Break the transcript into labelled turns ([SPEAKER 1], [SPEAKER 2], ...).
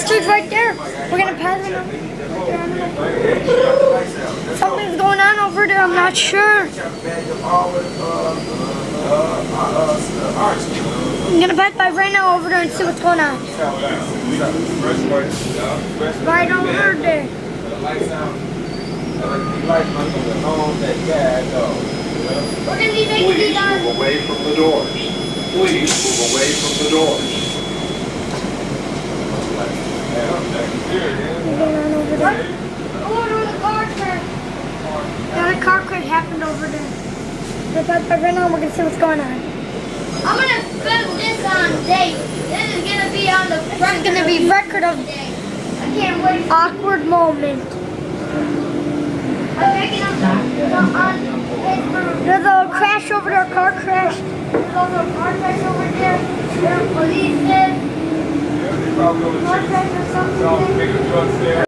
[SPEAKER 1] Dude, right there. We're gonna pass it. Something's going on over there. I'm not sure. I'm gonna pass by right now over there and see what's going on. Right over there. We're gonna be making
[SPEAKER 2] Please move away from the doors. Please move away from the doors.
[SPEAKER 1] Oh, there was a car crash. Yeah, a car crash happened over there. Right now, we're gonna see what's going on.
[SPEAKER 3] I'm gonna film this on tape. This is gonna be on the
[SPEAKER 1] This is gonna be record of
[SPEAKER 3] day. I can't wait.
[SPEAKER 1] awkward moment.
[SPEAKER 3] I'm making them on Facebook.
[SPEAKER 1] There's a crash over there, car crash.
[SPEAKER 3] There's also a car crash over there. There are police. Car crash or something.